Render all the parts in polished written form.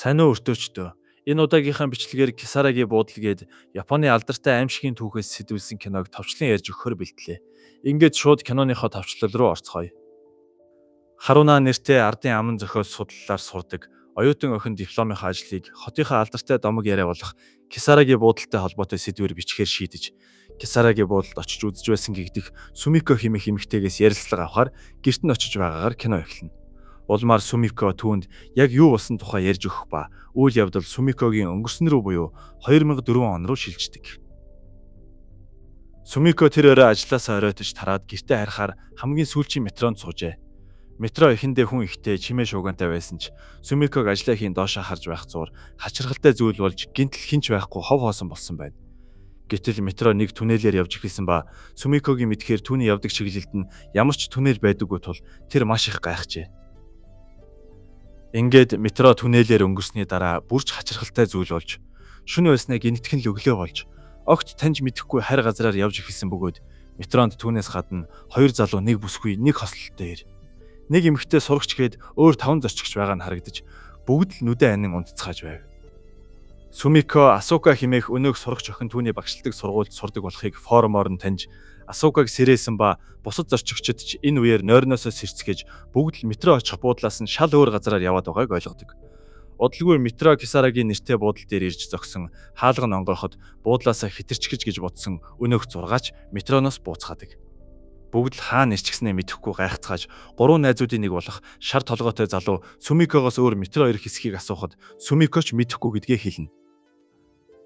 Сайн уу өртөөчдөө. Энэ удаагийнхаа бичлэгээр Кисараги буудал гээд Японы алдартай аимшигын түүхээс сэтүүлсэн киног товчлон ярьж өгөхөр бэлтлээ. Ингээд шууд киноныхоо товчлол руу орцгоё. Харуна нэртэй ардын аман зохиос судлалаар сурдаг. Оюутан охин дипломынхаа ажлыг хотынхаа алдартай домог яриа болох Кисараги буудалтай холбоотой сэдвээр бичгээр шийдэж, Кисараги буудалд очиж үзэж байсан гэгдэх Сумико хэмээх эмэгтэйгээс ярилцлага авахар гэрт нь очиж байгаагаар кино эхэлнэ. Улмаар Сумико түүнд яг юу болсон тухай ярьж өгөх ба үйл явдал Сумикогийн өнгөрсөн рүү буюу 2004 он руу шилждэг. Сумико тэр өрөө ажлаасаа оройтож тараад гэртээ харахаар хамгийн сүүлчийн метронд суужээ. Метро эхэндээ хүн ихтэй чимээ шуугантай байсан ч Сумиког ажлаа хийн доошоо харж байх зуур хачирхалтай зүйл болж гинтл хинч байхгүй хов хоосон болсон байна. Гэтэл метро нэг түнэлээр явж эхэлсэн ба Сумикогийн мэдхээр түүний явдаг чиглэлд нь ямар ч түнэл байдаггүй тул тэр маш их гайхжээ. Ингээд метро түнэлээр өнгөрсний дараа бүрч хачирхалтай зүйл болж, шөнө байснаа гинтгэн л өглөө болж, огт таньж мэдэхгүй хайр газраар явж эхэлсэн бөгөөд метронд түүнээс гадна хоёр залуу нэг бүсгүй нэг хослолтой ир. Нэг эмэгтэй сурагч гээд өөр 5 зорчигч байгаа нь харагдаж бүгд л нүдэн анин унтцгааж байв. Сумико Асука хэмээх өнөөх сурагч охин түүний багшилдаг сургуульд сурдаг болохыг форумоор нь таньж Асукаг сэрээсэн ба бусад зорчигчид ч энэ үеэр нойрноосоо сэрцгээж бүгд л метро очих буудлаас нь шал өөр газараар яваад байгааг ойлгодог. Удалгүй метро Кисарагийн нэртэй буудал дээр ирж зогсон хаалга нь онгойход буудлаасаа хитэрчгэж гэж бодсон өнөөх зургаач метроноос бууцгаадаг. Бүгд л хаана ирчихснээ мэдэхгүй гайхацгааж гурван найзуудын нэг болох шар толгойтой залуу Сумикогоос өөр метро ирэх хэсгийг асуухад Сумикоч мэдэхгүй гэдгээ хэлнэ.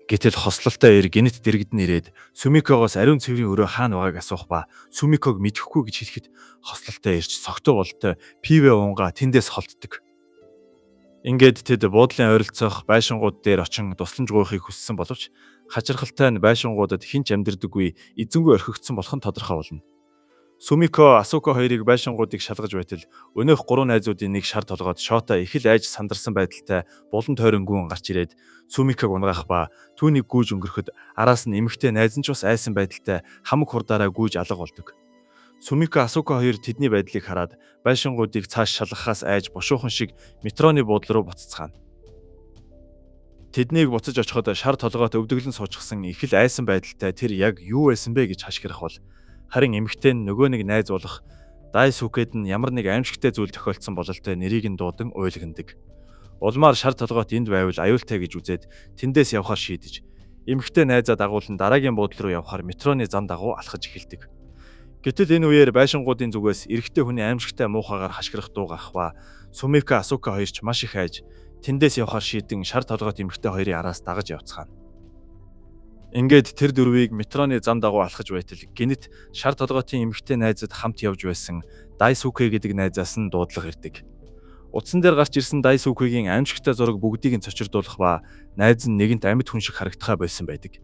Гэтэл хослолтой ир гинт дэрэгдэн ирээд Сумикогоос ариун цэврийн өрөө хаана байгааг асуух ба Сумиког мэдэхгүй гэж хэлэхэд хослолтой ирж согтуу болтой пивэ уунгаа тэндээс холддог. Ингээд тэд буудлын ойролцоох байшингууд дээр очин тусламж гуйхыг хүссэн боловч хачирхалтай нь байшингуудад хинч амьдэрдэггүй эзэнгүй орхигдсон болох нь тодорхой болно. Сумико Асука хоёрыг байшингуудыг шалгаж байтал өнөөх гурван найзуудын нэг шар толгойд Шота их л айж сандарсан байдалтай булан тойрон гүн гарч ирээд Сумиког унгаах ба түүнийг гүйж өнгөрөхөд араас нь эмэгтэй найз нь ч бас айсан байдалтай хамаг хурдаараа гүйж алга болдог. Сумико Асука хоёр тэдний байдлыг хараад байшингуудыг цааш шалгахаас айж бушуухан шиг метроны буудлын руу буцацгаана. Тэднийг буцаж очиход шар толгойд өвдөглөн суучихсан их л айсан байдалтай тэр яг юу байсан бэ гэж хашгирах бол харин эмэгтэй нь нөгөө нэг найз болох Дайсүкэд нь ямар нэг аимшигтай зүйл тохиолдсон бололтой нэрийг нь дуудан уйлгнадаг. Улмаар шар толгойд энд байвал аюултай гэж үзээд тэндээс явхаар шийдэж эмэгтэй найзаа дагуулan дараагийн буудлын руу явхаар метроны зам дагуу алхаж эхэлдэг. Гэтэл энэ үеэр байшингуудын зүгээс эрэгтэй хүний аимшигтай муухайгаар хашгирах дуугах ба Сумико Асука хоёр ч маш их айж тэндээс явхаар шийдэн шар толгойд эмэгтэй хоёрын араас дагаж явцгаана. Ингээд тэр дөрвийг метроны зам дагуу алхаж байтал гинэт шар толгойтой эмэгтэй найзад хамт явж байсан Дайсүкэ гэдэг найзаас нь дуудлага ирдэг. Утсан дээр гарч ирсэн Дайсүкэгийн аимшигтай зураг бүгдийг нь цочирдуулах ба найз нь нэгэнт амьд хүн шиг харагдахаа байсан байдаг.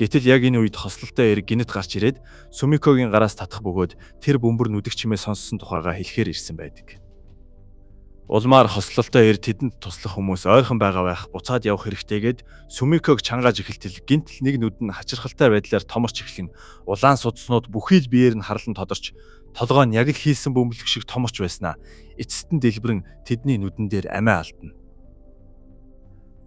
Гэтэл яг энэ үед хослолтой ир гинэт гарч ирээд Сумикогийн гараас татах бөгөөд тэр бөмбөр нүдэх чимээ сонссон тухайга хэлэхээр ирсэн байдаг. Улмаар хослолтой ир тэдэнд туслах хүмүүс ойрхон байгаа байх буцаад явах хэрэгтэйгээд Сумиког чангааж эхэлтэл гинтл нэг нүд нь хачирхалтай байдлаар томорч эхлэн улаан судснууд бүхий л биеэр нь харлан тодорч толгой нь яг л хийсэн бөмбөлөг шиг томорч байснаа эцэст нь дэлбэрэн тэдний нүдэн дээр амиа алдна.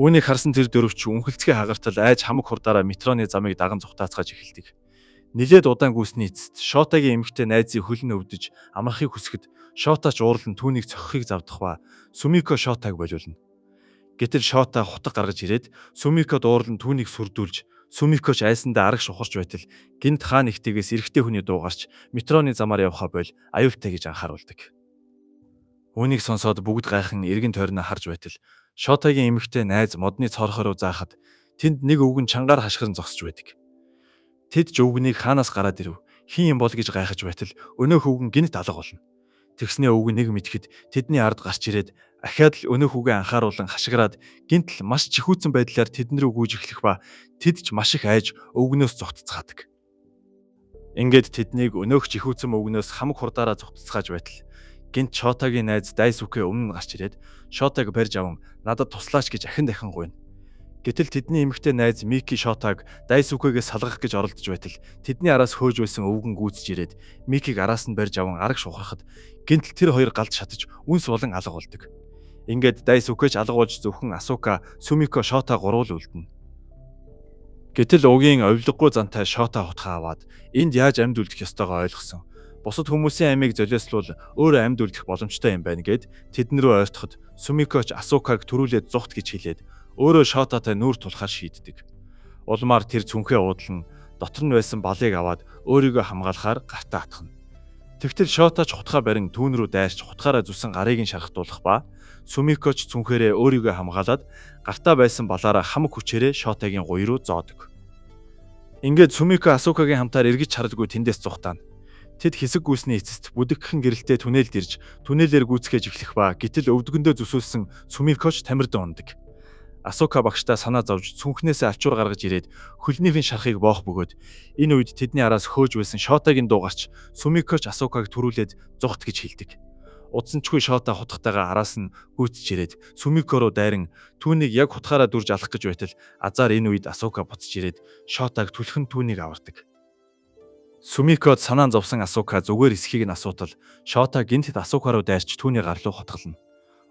Үүнийг харсан тэр дөрвч үнхэлцгээ хагартал айж хамаг хурдаараа метроны замыг даган зүхтаацгааж эхэлдэг. Нилээд удаан гүйсний эцэст Шотагийн эмэгтэй найзын хөлн өвдөж амрахыг хүсгэд Шотач уурлан түүнийг цохихыг завдах ба Сумико Шотаг болиулна. Гэтэл Шота хутга гаргаж ирээд Сумикод уурлан түүнийг сүрдүүлж Сумикоч айсандаа арга шухарч байтал гинт хаан ихтэйгээс эрэгтэй хүний дуу гарч метроны замаар явхаа бол аюултай гэж анхааруулдаг. Үүнийг сонсоод бүгд гайхан эргэн тойрноо харж байтал Шотагийн эмэгтэй найз модны цоорхоо руу заахад тэнд нэг өвгөн чангаар хашгиран зогсож байдаг. Тэд ч өвгөнийг хаанаас гараад ирв, хин юм бол гэж гайхаж байтал өнөөх өвгөн гинт алга болно. Тэгснээ өвгөн нэг мэдхэд тэдний ард гарч ирээд ахаад л өнөөх үгээ анхааруулан хашгираад гинтл маш чихүүцэн байдлаар тэдэн рүү гүйж эхлэх ба тэд ч маш их айж өвгнөөс зогтцгаадаг. Ингээд тэднийг өнөөх чихүүцэн өвгнөөс хамаг хурдаараа зогтцгааж байтал гинт Шотагийн найз Дайсүкэ өмнө гарч ирээд Шотаг барьж аван надад туслаач гэж ахин дахин гуйна. Гэтэл тэдний эмэгтэй найз Мики Шотаг Дайсүкэгээс салгах гэж оролдож байтал тэдний араас хөөж байсан өвгөн гүйцэж ирээд Микиг араас нь барьж аван арга шухарахад гинтл тэр хоёр галд шатаж үнс болон алга болдог. Ингээд Дайсүкэч алга болж зөвхөн Асука, Сумико, Шота гурвал үлдэнэ. Гэтэл Угийн овилгогүй зантай Шота хутгаа аваад энд яаж амьд үлдэх ёстойгоо ойлгосон. Бусад хүмүүсийн амийг золиослол өөрөө амьд үлдэх боломжтой юм байна гэд тэдэн рүү ойртоход Сумикоч Асукаг төрүүлээд зугт гэж хэлээд өөрөө Шотатай нүүр тулахаар шийддэг. Улмаар тэр цүнхээ уудлан дотор нь байсан балыг аваад өөрийгөө хамгаалахаар гартаа атгана. Тэгтэл Шотач хутгаа барин түүн рүү дайрч хутгаараа зүсэн гарыг нь шархтуулах ба Сумикоч цүнхээрээ өөрийгөө хамгаалаад гартаа байсан балаараа хамаг хүчээрээ Шотагийн гуй руу зоодог. Ингээд Сумико Асукагийн хамтаар эргэж чаралгүй тэндээс зугтаана. Тэд хэсэг гүйсний эцэст бүдэгхэн гэрэлтэй түнэлд ирж түнэлээр гүйцэхэж эхлэх ба гítэл өвдгөндөө зүсүүлсэн Сумикоч тамирд ундаг. Асука багштай санаа зовж цүнхнээсээ алчуур гаргаж ирээд хөлнийхэн шархыг боох бөгөөд энэ үед тэдний араас хөөж байсан Шотагийн дуу гарч Сумикоч Асукаг төрүүлээд зугт гэж хэлдэг. Удсанчгүй Шота хутгатайгаа араас нь гүйцэж ирээд Сумико руу дайран түүнийг яг хутгаараа дүрж алах гэж байтал азар энэ үед Асука буцаж ирээд Шотаг түлхэн түүнийг авардаг. Сумикод санаан зовсон Асука зүгээр эсхийг нь асуутал Шота гинтэд Асука руу дайрч түүний гар руу хотголно.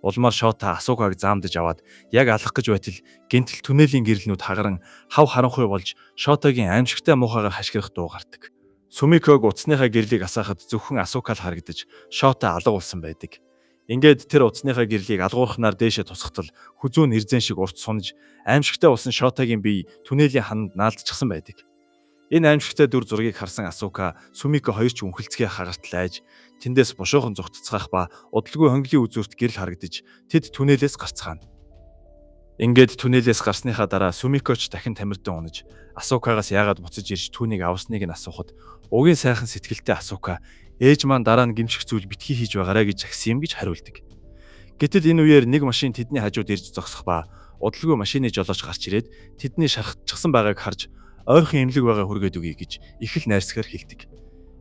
Улмаар Шота Асукаг заамдаж аваад яг алах гэж байтал гинтэл түнэлийн гэрэлнүүд хагаран хав харанхуй болж Шотагийн аимшигтай муухайгаар хашгирах дуу гардаг. Сумиког утасныхаа гэрлийг асаахад зөвхөн Асукал харагдаж Шота алга болсон байдаг. Ингээд тэр утасныхаа гэрлийг алгуурхнаар дээшээ тусгатал хүзүүн нэрзэн шиг урт сунаж аимшигтай болсон Шотагийн бие түнэлийн хананд наалдчихсан байдаг. Энэ аимшигтай дүр зургийг харсан Асука Сумико хоёр ч үнхэлцгээ хагартал айж тэндээс бушуухан зүгтцгаах ба удалгүй хонглын үзүүрт гэрэл харагдаж тэд түнэлээс гарцгаана. Ингээд түнэлээс гарсныхаа дараа Сумикоч дахин тамирдан унаж Асукагаас яагаад буцаж ирж түүнийг авсныг нь асуухад угийн сайхан сэтгэлтэй Асука ээж маань дараа нь гимших зүйл битгий хийж байгаарэ гэж агсан юм гэж хариулдаг. Гэтэл энэ үеэр нэг машин тэдний хажууд ирж зогсох ба удалгүй машины жолооч гарч ирээд тэдний шархчихсан байгааг харж ойрхон имлэг байгаа хүргээд үгүй гэж их л найрсгаар хэлдэг.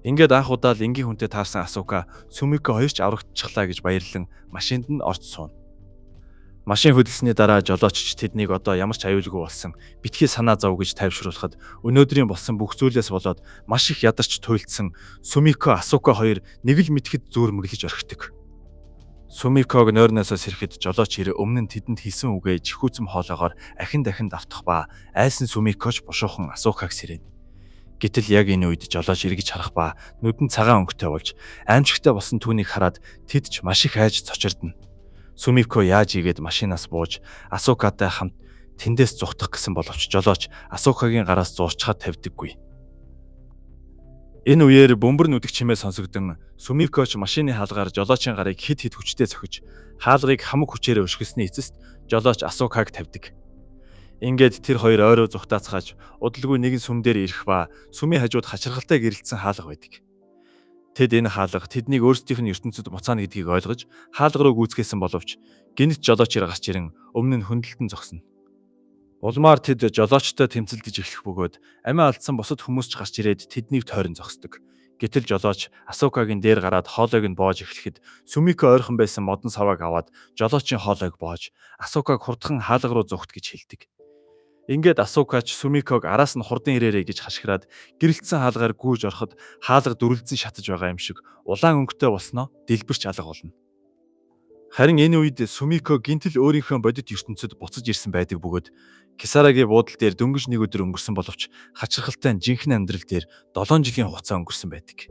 Ингээд анх удаа л энгийн хүнтэй таарсан Асука Сумико хоёр ч аврагдчихлаа гэж баярлан машинд нь орж сууна. Машин хөдөлсөний дараа жолоочч тэднийг одоо ямар ч аюулгүй болсон битгий санаа зов гэж тайвшруулахад өнөөдрийн болсон бүх зүйлээс болоод маш их ядарч туйлдсан Сумико Асука хоёр нэг л мэтгэд зүүрмэглэж орхидог. Сумиког нойрноосоо сэрэхэд жолооч ирээ өмнө нь тэдэнд хэлсэн үгээ чихүүцэм хоолоогоор ахин дахин давтах ба айсан Сумикоч бушуухан Асукаг сэрэнэ. Гэтэл яг энэ үед жолооч эргэж харах ба нүдэн цагаан өнгөтэй болж аимшигтай болсон түүнийг хараад тэд ч маш их айж цочирдно. Сумико яаж игээд машинаас бууж Асукатай хамт тэндээс зугтах гэсэн боловч жолооч Асукагийн гараас зуурчхаад тавьдаггүй. Энэ үеэр бөмбөр нүдэх чимээ сонсогдсон Сумикоч машины хаалгаар жолоочийн гарыг хид хид хүчтэй цохиж хаалгыг хамаг хүчээр өшгөсний эцэст жолооч Асукаг тавьдаг. Ингээд тэр хоёр ойроо зүхтаацгааж удалгүй нэгэн сүм дээр ирэх ба сүмийн хажууд хачиргалтай гэрэлтсэн хаалга байдаг. Тэд энэ хаалга тэднийг өөрсдийнх нь ертөнцид буцаана гэдгийг ойлгож хаалга руу гүйцгээсэн боловч гинт жолооч гарч ирэн өмнө нь хөндлөлтөн зогсно. Улмаар тэд жолоочтой тэмцэлдэж эхлэх бөгөөд амиа алдсан бусад хүмүүс ч гарч ирээд тэднийг тойрон зогсдог. Гэтэл жолооч Асукагийн дээр гараад хоолойг нь боож эхлэхэд Сумико ойрхон байсан модон савааг аваад жолоочийн хоолойг боож Асукаг хурдхан хаалга руу зүгт гэж хэлдэг. Ингээд Асукач Сумиког араас нь хурдан ирээрэй гэж хашгираад гэрэлтсэн хаалгаар гүйж ороход хаалга дүрлзэн шатаж байгаа юм шиг улаан өнгөтэй болсноо дэлбэрч алга болно. Харин энэ үед Сумико гинтэл өөрийнхөө бодит ертөнцид буцаж ирсэн байдаг бөгөөд Кисарагийн буудал дээр дөнгөж нэг өдөр өнгөрсөн боловч хачирхалтай жинхэнэ амьдрал дээр 7 жилийн хугацаа өнгөрсөн байдаг.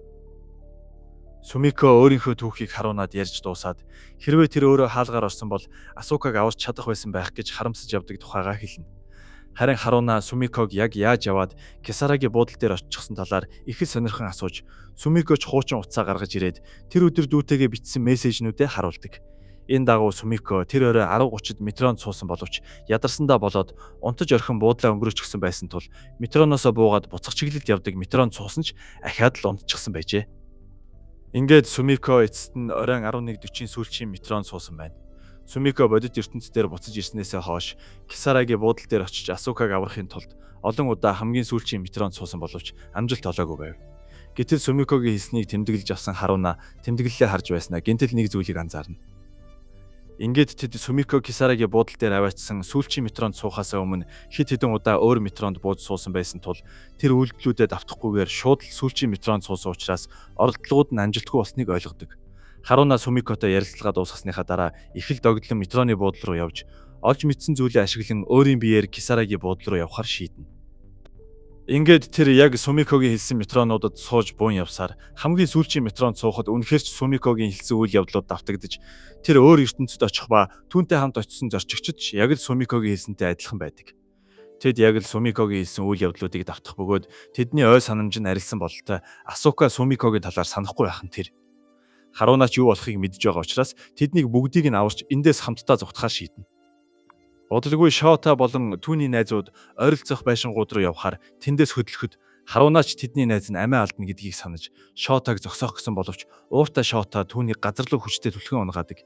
Сумико өөрийнхөө түүхийг харуунаад ярьж дуусаад хэрвээ тэр өөрөө хаалгаар орсон бол Асукаг аварч чадах байсан байх гэж харамсаж явдаг тухайгаа хэлнэ. Харин харуунаа Сумиког яг яаж яваад Кисарагийн буудал дээр оччихсан талаар их л сонирхон асууж Сумикоч хуучин утсаа гаргаж ирээд тэр өдөр дүүтэйгээ бичсэн мессежнүүдэд харуулдаг. Энэ дагуу Сумико тэр орой 10:30-д метронд суусан боловч ядарсандаа болоод унтаж орхин буудлаа өнгөрөөчихсөн байсан тул метроноосоо буугаад буцах чиглэлд явдаг метронд суусан ч ахаад л унтчихсан байжээ. Ингээд Сумико эцэст нь оройн 11:40-ийн сүүлчийн метронд суусан байна. Сумико бодит ертөнцийн буцаж ирснээсээ хойш Кисарагийн буудал дээр очиж Асукаг аврахын тулд олон удаа хамгийн сүүлчийн метронд суусан боловч амжилт олоогүй байв. Гэтэл Сумикогийн хэлснийг тэмдэглэж авсан харуунаа тэмдэглэлээ харж байснаа гинтэл нэг зүйлийг анзаарна. Ингээд тэд Сумико Кисарагийн буудал дээр аваачсан сүүлчийн метронд суухаасаа өмнө хэд хэдэн удаа өөр метронд бууж суусан байсан тул тэр үйлдэлүүдэд автахгүйгээр шууд л сүүлчийн метронд суусан учраас оролдлогууд нь амжилтгүй болсныг ойлгодог. Харуна Сумикотой ярилцлага дуусгасныхаа дараа их л догдлон метроны буудлын руу явж олж мэдсэн зүйлээ ашиглан өөрийн биеэр Кисарагийн буудлын руу явахаар шийднэ. Ингээд тэр яг Сумикогийн хэлсэн метронуудад сууж буун явсаар хамгийн сүүлчийн метронд суухад үнэхээр ч Сумикогийн хэлсэн үйл явдлууд давтагдж тэр өөр ертөнцид очих ба түүнтэй хамт очисон зорчигчид ч яг л Сумикогийн хэлсэнтэй адилхан байдаг. Тэд яг л Сумикогийн хэлсэн үйл явдлуудыг давтах бөгөөд тэдний ой санамж нь арилсан бололтой Асука Сумикогийн талаар санахгүй байх нь тэр. Харунач юу болохыг мэдж байгаа учраас тэднийг бүгдийг нь аварч эндээс хамтдаа зүгтахаар шийднэ. Удалгүй Шота болон түүний найзууд ойролцох байшингууд руу явхаар тэндээс хөдлөхөд Харунач тэдний найз нь амиа алдна гэдгийг санаж Шотаг зогсоох гэсэн боловч ууртай Шота түүнийг газар руу хүчтэй түлхэн унгаадаг.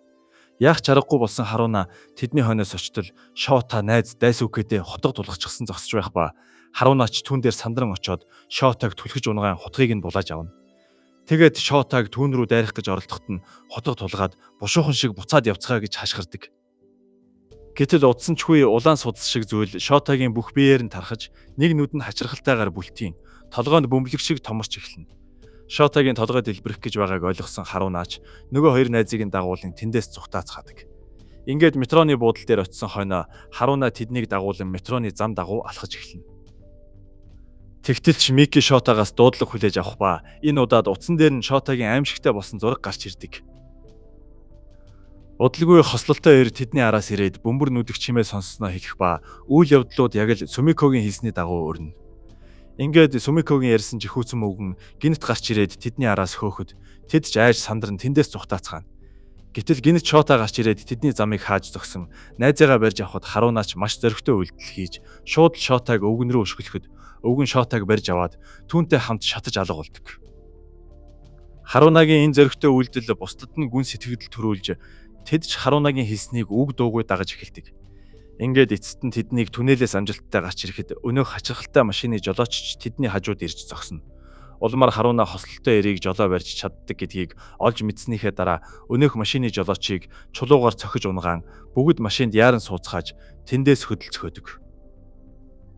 Яах чаргагүй болсон Харуна тэдний хойноос очтол Шота найз Дайсүкэдээ хотго тулгачихсан зогсож байх ба Харунач түүн дээр сандран очоод Шотаг түлхэж унгаан хотгийг нь булааж авна. Тэгээд Шотаг түүн рүү дайрах гэж оролдоход нь хотго тулгаад бушуухан шиг буцаад явцгаа гэж хашгирдаг. Гэтэл удсан чгүй улаан судас шиг зүйл Шотагийн бүх биеэр нь тархаж нэг нүд нь хачирхалтайгаар бүлтийн толгойд бөмбөлөг шиг томорч эхэлнэ. Шотагийн толгой дэлбэрэх гэж байгааг ойлгосон Харунач нөгөө хоёр найзыг нь дагуулan тэндээс зүгтаацгаадаг. Ингээд метроны буудлын дээр очисон хойноо Харуна тэднийг дагуулan метроны зам дагуу алхаж эхэлнэ. Тэгтэл ч Мики Шотагаас дуудлага хүлээж авах ба энэ удаад утсан дээр нь Шотагийн аимшигтай болсон зураг гарч ирдэг. Удалгүй хослолтой ир тэдний араас ирээд бөмбөр нүдэх чимээ сонссноо хэлэх ба үйл явдлууд яг л Сумикогийн хэлсний дагуу өрнө. Ингээд Сумикогийн ярьсан жихүүцэн мөвгөн гинт гарч ирээд тэдний араас хөөхөд тэд ч айж сандран тэндээс зүгтаацгаана. Гэтэл гинт Шота гарч ирээд тэдний замыг хааж зогсон найзаагаа барьж авахд Харунач маш зөрөгтэй үйлдэл хийж шууд Шотаг өвгөн рүү өшгөлөхөд өвгөн Шотаг барьж аваад түүнтэй хамт шатаж алга болдог. Харунагийн энэ зөрөгтэй үйлдэл бусдад нь гүн сэтгэл төрүүлж тэд ч Харунагийн хэлснийг үг дуугүй дагаж эхэлдэг. Ингээд эцэст нь тэднийг түнэлээс амжилттай гарч ирэхэд өнөөх хачирхалтай машины жолоочч тэдний хажууд ирж зогсно. Улмаар Харуна хослолтой эрийг жолоо барьж чаддаг гэдгийг олж мэдснийхээ дараа өнөөх машины жолоочийг чулуугаар цохиж унгаан бүгд машинд яаран сууцгааж тэндээс хөдөлцөхөдөг.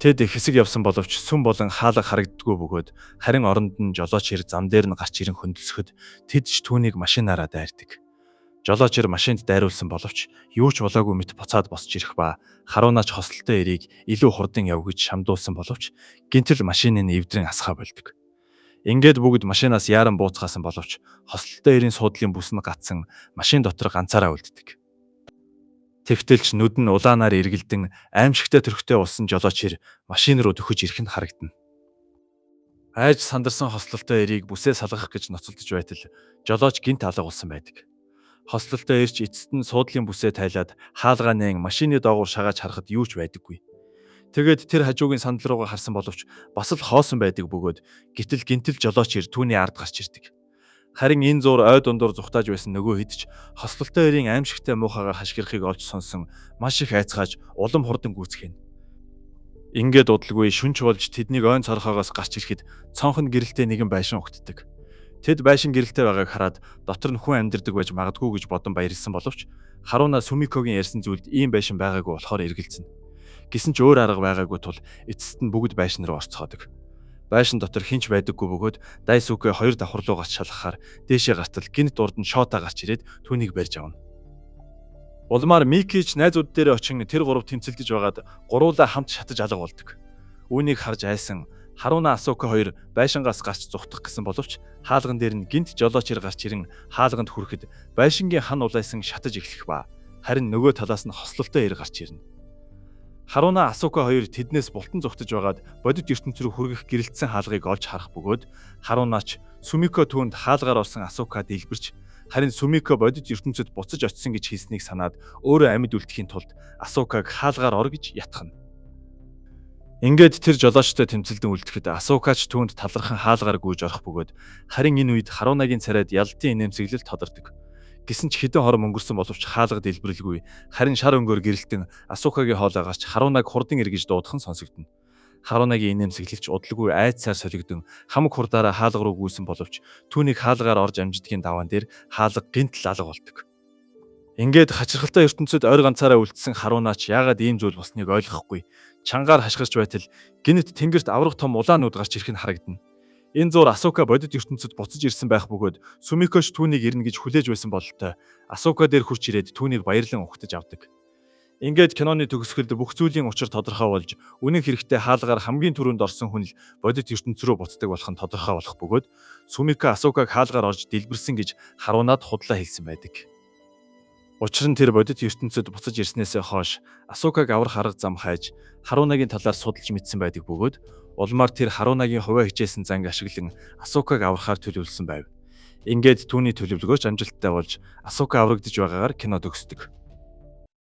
Тэд хэсэг явсан боловч сүм болон хаалга харагддаггүй бөгөөд харин оронд нь жолооч ир зам дээр нь гарч ирэн хөндлөсөхөд тэд ч түүнийг машинаараа дайрдаг. Жолооч ир машинд дайруулсан боловч юу ч болоогүй мэт буцаад босч ирэх ба Харунач хослолтой эрийг илүү хурдан явгаж шамдуулсан боловч гинтэл машиныг эвдрэн асгаа болдог. Ингээд бүгд машинаас яаран бууцгаасан боловч хослолтой эрийн суудлын бүс нь гацсан машин дотор ганцаараа үлддэг. Тэгтэлч нүд нь улаанаар эргэлдэн аимшигтай төрхтэй болсон жолооч ир машин руу төхөж ирэх нь харагдана. Айж сандарсан хослолтой эрийг бүсээ салгах гэж ноцолдож байтал жолооч гинт алга болсон байдаг. Хослолтой эрч эцэст нь суудлын бүсээ тайлаад хаалгаа нээн машины доогуур шагааж харахад юу ч байдаггүй. Тэгээд тэр хажуугийн сандал руугаа харсан боловч бас л хоосон байдаг бөгөөд гинтэл жолооч ир түүний ард гарч ирдэг. Харин энэ зур ой дундуур зүхтааж байсан нөгөө хэд ч хослолтой эрийн аимшигтай муухайгаар хашгирахыг олж сонсон маш их айцгааж улам хурдан гүйцэхэнэ. Ингээд удалгүй шүнж болж тэднийг ойн цорхоогоос гарч ирэхэд цонхон гэрэлтэй нэгэн байшин угтдаг. Тэд байшин гэрэлтэй байгааг хараад дотор нь хүн амьдардаг байж магадгүй гэж бодон баярлсан боловч Харуна Сумикогийн ярьсан зүйлд ийм байшин байгаагүй болохоор эргэлзэнэ. Гэсэн ч өөр арга байгаагүй тул эцэст нь бүгд байшин руу орцгоодог. Байшин дотор хинч байдаггүй бөгөөд Дайсүкэ хоёр давхар руу гарч шалгахаар дээшээ гартал гинт урд нь Шота гарч ирээд түүнийг барьж авна. Улмаар Микич найзууд дээр очин тэр гурав тэмцэлдэж байгаад гуруулаа хамт шатаж алга болдог. Үүнийг харж айсан Харуна Асука хоёр байшингаас гарч зүхтах гэсэн боловч хаалган дээр нь гинт жолооч ир гарч ирэн хаалганд хүрэхэд байшингийн хан улайсан шатаж эхлэх ба харин нөгөө талаас нь хослолтой ир гарч ирнэ. Харуна Асука хоёр тэднээс бултан зүхтэж байгаад бодит ертөнц рүү хүргэх гэрэлтсэн хаалгыг олж харах бөгөөд Харунач Сумико түүнд хаалгаар орсон Асука дэлбэрч харин Сумико бодит ертөнцөд буцаж очисон гэж хэлснийг санаад өөрөө амьд үлдэхийн тулд Асукаг хаалгаар ор гэж ятгахна. Ингээд тэр жолоочтой тэмцэлдэн үлдэхэд Асукач түүнд талархан хаалгаар гүйж орох бөгөөд харин энэ үед Харунагийн царайд ялтын инээмсэглэл тодордог. Гэсэн ч хэдэн хором өнгөрсөн боловч хаалга дэлбэрэлгүй харин шар өнгөөр гэрэлтэн Асукагийн хоолой гарч Харунаг хурдан эргэж дуудах нь сонсогдно. Харунагийн инээмсэглэлч удалгүй айцсаар солигдсон хамаг хурдаараа хаалга руу гүйсэн боловч түүнийг хаалгаар орж амждгийн даваан дээр хаалга гинтл алга болдог. Ингээд хачирхалтай ертөнцид ойр ганцаараа үлдсэн Харунач яагаад ийм зүйл болсныг ойлгохгүй чангаар хашгирч байтал гинэт тэнгэрт аврах том улаан нүд гарч ирэх нь харагдана. Энэ зур Асука бодит ертөнцид буцаж ирсэн байх бөгөөд Сумикош түүнийг ирнэ гэж хүлээж байсан бололтой Асука дээр хурч ирээд түүнийг баярлан угтаж авдаг. Ингээд киноны төгсгөлд бүх зүйлийн учир тодорхой болж үнэн хэрэгтээ хаалгаар хамгийн түрүүнд орсон хүн л бодит ертөнц рүү буцдаг болох нь тодорхой болох бөгөөд Сумика Асукаг хаалгаар орж дэлбэрсэн гэж харуунаад худлаа хэлсэн байдаг. Учир нь тэр бодит ертөнцид буцаж ирснээсээ хойш Асукаг аврах арга зам хайж Харунагийн талаар судалж мэдсэн байдаг бөгөөд улмаар тэр Харунагийн хувиа хичээсэн занг ашиглан Асукаг аврахаар төлөвлөсөн байв. Ингээд түүний төлөвлөгөөч амжилттай болж Асука аврагдж байгаагаар кино төгсдөг.